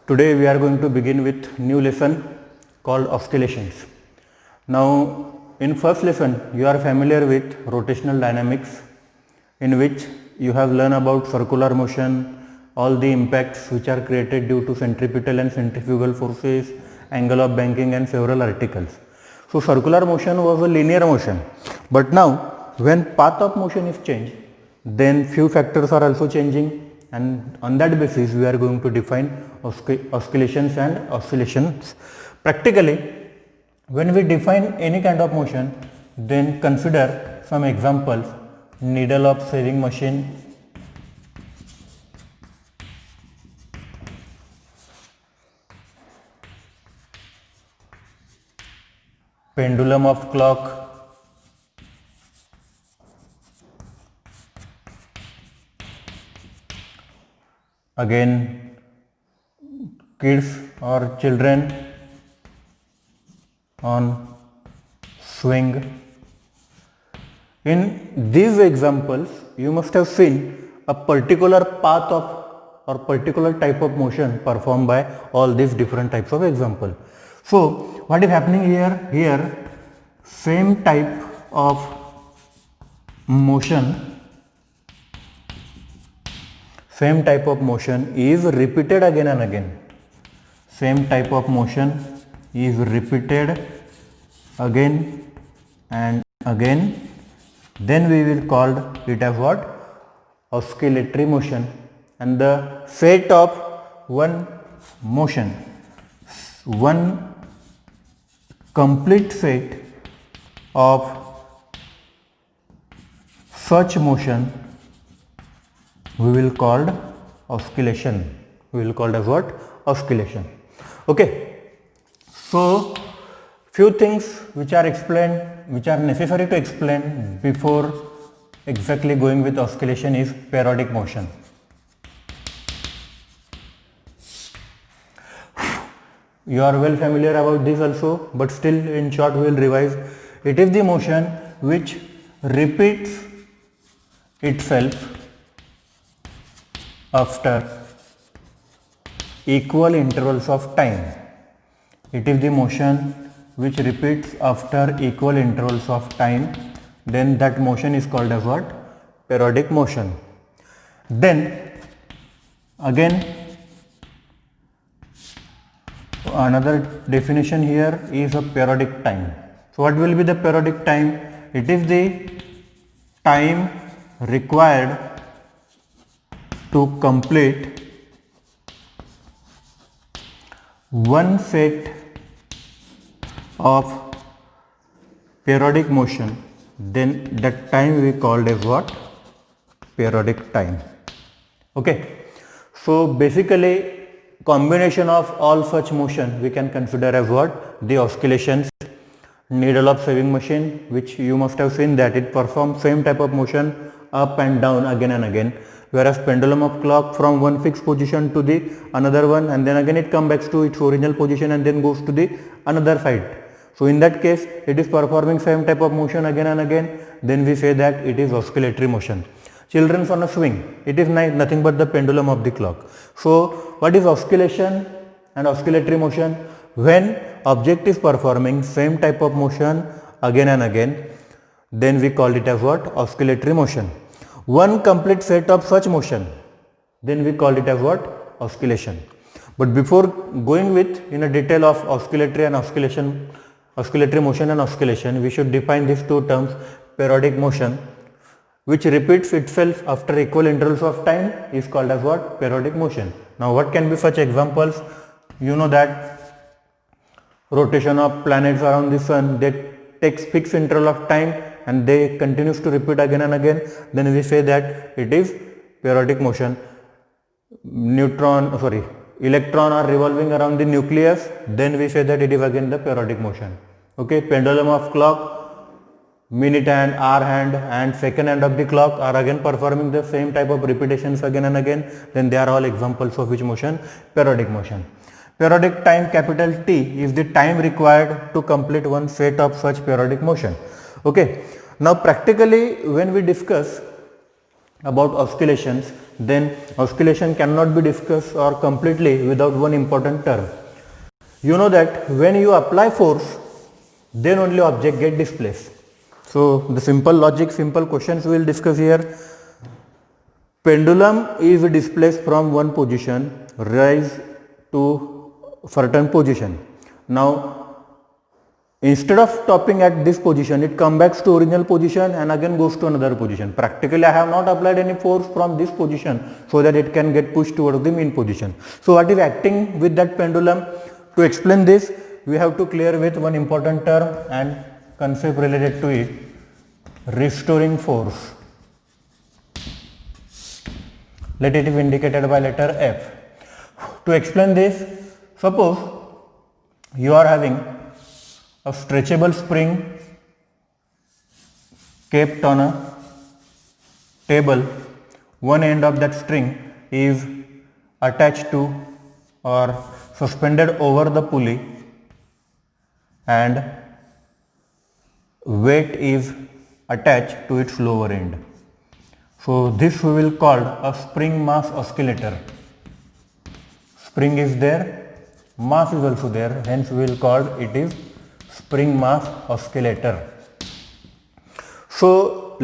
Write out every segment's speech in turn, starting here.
Today we are going to begin with new lesson called oscillations. Now in first lesson you are familiar with rotational dynamics, in which you have learned about circular motion, all the impacts which are created due to centripetal and centrifugal forces, angle of banking and several articles. So circular motion was a linear motion, but now when path of motion is changed, then few factors are also changing, and on that basis we are going to define oscillations and oscillations. Practically, when we define any kind of motion, then consider some examples: needle of sewing machine, pendulum of clock, again kids or children on swing. In these examples you must have seen a particular path of or particular type of motion performed by all these different types of example. So what is happening here, same type of motion is repeated again and again. Same type of motion is repeated again and again. Then we will call it as what? Oscillatory motion. And the set of one motion, one complete set of such motion we will call oscillation. We will call as what? Oscillation. Okay. So few things which are explained, which are necessary to explain before exactly going with oscillation is periodic motion. You are well familiar about this also, but still in short we will revise. It is the motion which repeats itself after equal intervals of time. It is the motion which repeats after equal intervals of time, then that motion is called as what? Periodic motion. Then again another definition here is a periodic time. So what will be the periodic time? It is the time required to complete one set of periodic motion, then that time we called as what? Periodic time. Okay. So basically combination of all such motion we can consider as what? The oscillations. Needle of sewing machine, which you must have seen that it performs same type of motion up and down again and again, whereas pendulum of clock from one fixed position to the another one, and then again it comes back to its original position and then goes to the another side. So in that case it is performing same type of motion again and again, then we say that it is oscillatory motion. Children on a swing, it is nothing but the pendulum of the clock. So what is oscillation and oscillatory motion? When object is performing same type of motion again and again, then we call it as what? Oscillatory motion. One complete set of such motion, then we call it as what? Oscillation. But before going with in a detail of oscillatory motion and oscillation, we should define these two terms. Periodic motion, which repeats itself after equal intervals of time, is called as what? Periodic motion. Now what can be such examples? You know that rotation of planets around the sun, they takes fixed interval of time and they continues to repeat again and again, then we say that it is periodic motion. Electron are revolving around the nucleus, then we say that it is again the periodic motion. Okay, pendulum of clock, minute hand, hour hand and second hand of the clock are again performing the same type of repetitions again and again, then they are all examples of which motion? Periodic motion. Periodic time, capital T, is the time required to complete one set of such periodic motion. Okay. Now practically when we discuss about oscillations, then oscillation cannot be discussed or completely without one important term. You know that when you apply force, then only object get displaced. So the simple logic, simple questions we will discuss here. Pendulum is displaced from one position, rise to certain position. Now instead of stopping at this position, it comes back to original position and again goes to another position. Practically I have not applied any force from this position so that it can get pushed towards the mean position. So what is acting with that pendulum? To explain this, we have to clear with one important term and concept related to it, restoring force. Let it be indicated by letter F. To explain this, suppose you are having a stretchable spring kept on a table. One end of that string is attached to or suspended over the pulley and weight is attached to its lower end. So this we will call a spring mass oscillator. Spring is there, mass is also there, hence we will call it is spring mass oscillator. So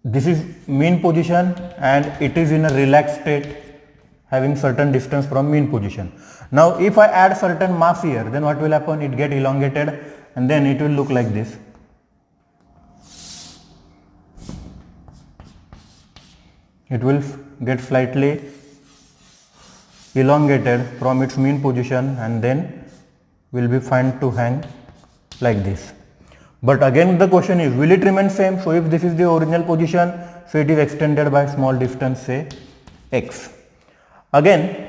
this is mean position and it is in a relaxed state having certain distance from mean position. Now if I add certain mass here, then what will happen? It get elongated and then it will look like this. It will get slightly elongated from its mean position and then will be found to hang like this. But again the question is, will it remain same? So if this is the original position, so it is extended by small distance, say x. Again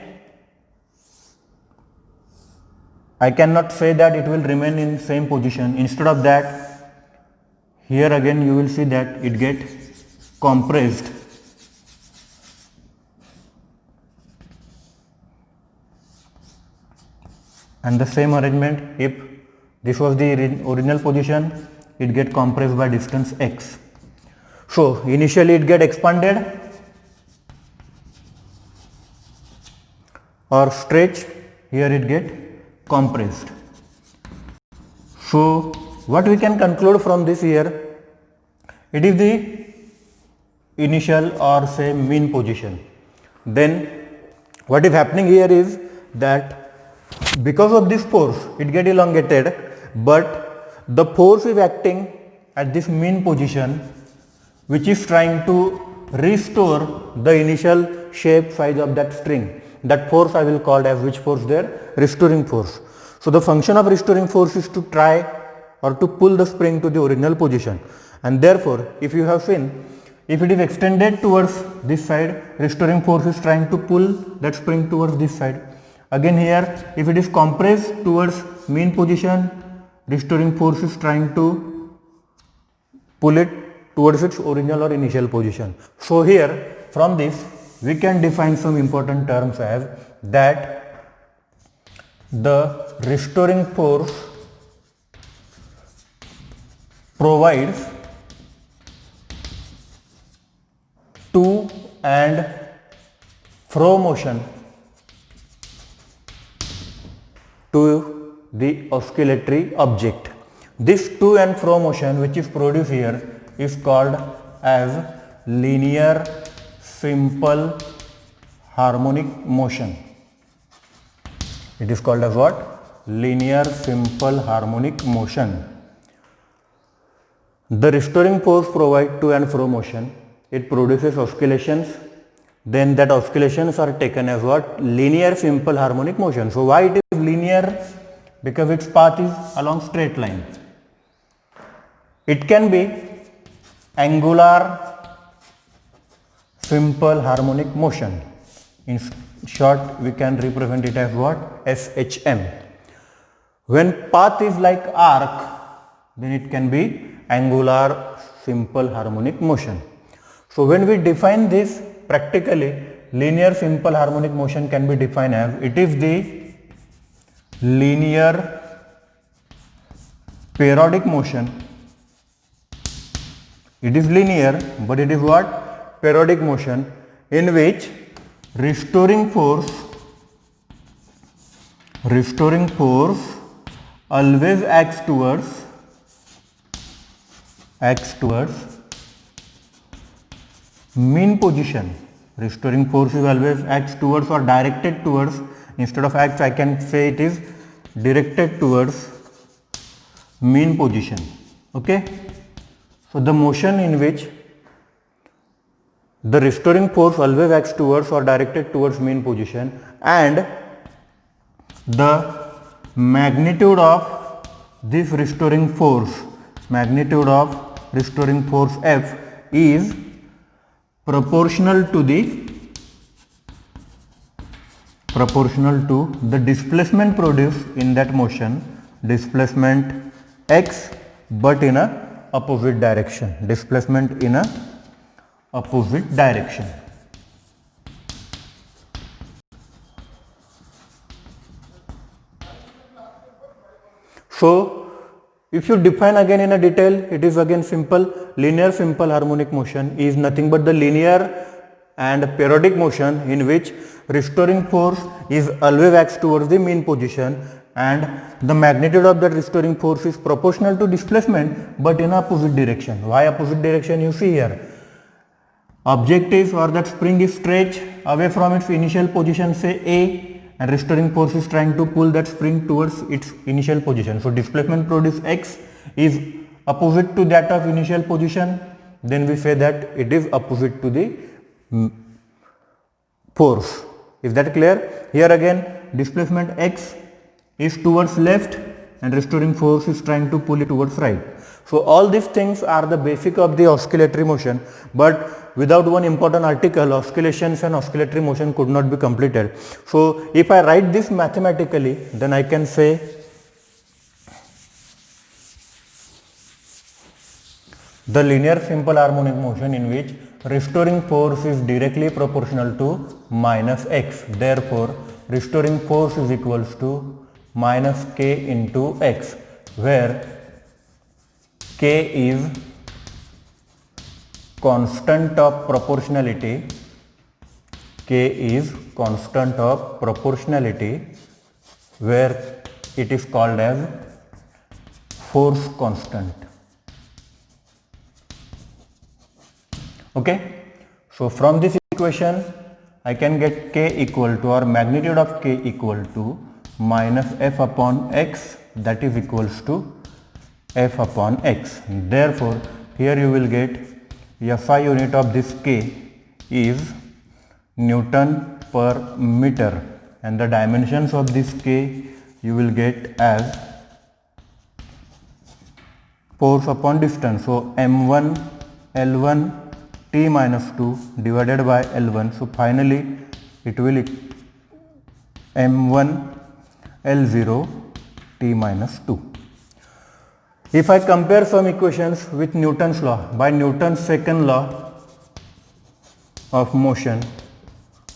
I cannot say that it will remain in same position. Instead of that, here again you will see that it get compressed. And the same arrangement, if this was the original position, it get compressed by distance x. So initially it get expanded or stretched, here it get compressed. So what we can conclude from this here, it is the initial or say mean position. Then what is happening here is that because of this force it get elongated, but the force is acting at this mean position which is trying to restore the initial shape size of that string. That force I will call as which force there? Restoring force. So the function of restoring force is to try or to pull the spring to the original position, and therefore if you have seen, if it is extended towards this side, restoring force is trying to pull that spring towards this side. Again here, if it is compressed towards mean position, restoring force is trying to pull it towards its original or initial position. So here from this we can define some important terms as that the restoring force provides to and fro motion to the oscillatory object. This to and fro motion which is produced here is called as linear simple harmonic motion. It is called as what? Linear simple harmonic motion. The restoring force provides to and fro motion. It produces oscillations. Then that oscillations are taken as what? Linear simple harmonic motion. So why it is linear? Because its path is along straight line. It can be angular simple harmonic motion. In short we can represent it as what? SHM. When path is like arc, then it can be angular simple harmonic motion. So when we define this practically, linear simple harmonic motion can be defined as it is the linear periodic motion It is linear, but it is what? Periodic motion, in which restoring force always acts towards mean position. Restoring force is always acts towards or directed towards, instead of acts I can say it is directed towards mean position. Okay. So the motion in which the restoring force always acts towards or directed towards mean position, and the magnitude of this restoring force, F, is proportional to the displacement produced in that motion, displacement x, but in a opposite direction, So if you define again in a detail, it is again simple. Linear simple harmonic motion is nothing but the linear and periodic motion in which restoring force is always acts towards the mean position, and the magnitude of that restoring force is proportional to displacement but in opposite direction. Why opposite direction? You see here, object is, or that spring is stretched away from its initial position, say A, and restoring force is trying to pull that spring towards its initial position. So displacement produced x is opposite to that of initial position, then we say that it is opposite to the force. Is that clear? Here again displacement x is towards left and restoring force is trying to pull it towards right. So all these things are the basic of the oscillatory motion, but without one important article, oscillations and oscillatory motion could not be completed. So if I write this mathematically, then I can say the linear simple harmonic motion in which restoring force is directly proportional to minus x. Therefore, restoring force is equals to minus k into x, where k is constant of proportionality, where it is called as force constant. Okay. So from this equation I can get k equal to, or magnitude of k equal to, minus f upon x, that is equals to f upon x. Therefore here you will get SI unit of this k is Newton per meter, and the dimensions of this k you will get as force upon distance. So m1 L1 t minus 2 divided by L1. So finally it will m1 L0 t minus 2. If I compare some equations with Newton's law, by Newton's second law of motion,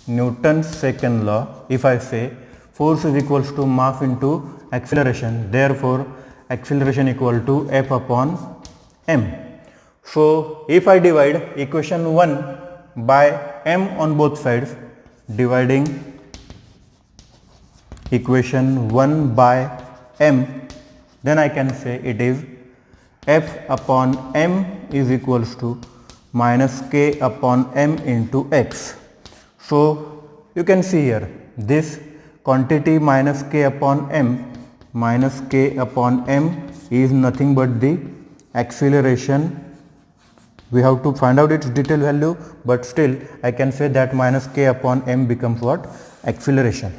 if I say force is equals to mass into acceleration, therefore acceleration equal to F upon m. So if I divide equation 1 by m on both sides, dividing equation 1 by m, then I can say it is F upon m is equals to minus k upon m into x. So you can see here this quantity minus k upon m is nothing but the acceleration. We have to find out its detailed value, but still I can say that minus k upon m becomes what? Acceleration.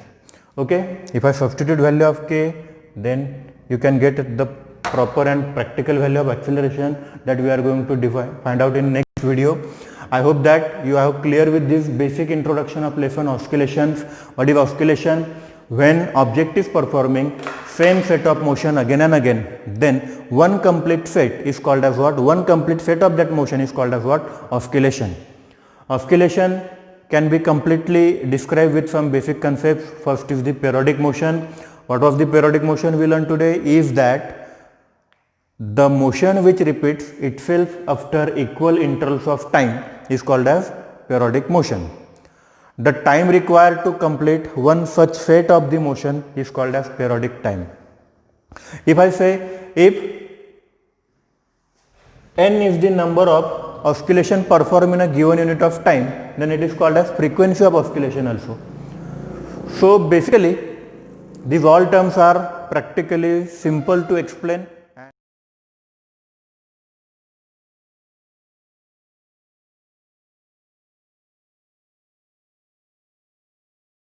Okay. If I substitute value of k, then you can get the proper and practical value of acceleration that we are going to find out in next video. I hope that you are clear with this basic introduction of lesson oscillations. What is oscillation? When object is performing same set of motion again and again, then one complete set is called as what? One complete set of that motion is called as what? Oscillation. Oscillation can be completely described with some basic concepts. First is the periodic motion. What was the periodic motion we learned today is that The motion which repeats itself after equal intervals of time is called as periodic motion. The time required to complete one such set of the motion is called as periodic time. If I say if n is the number of oscillation performed in a given unit of time, then it is called as frequency of oscillation also. So basically these all terms are practically simple to explain.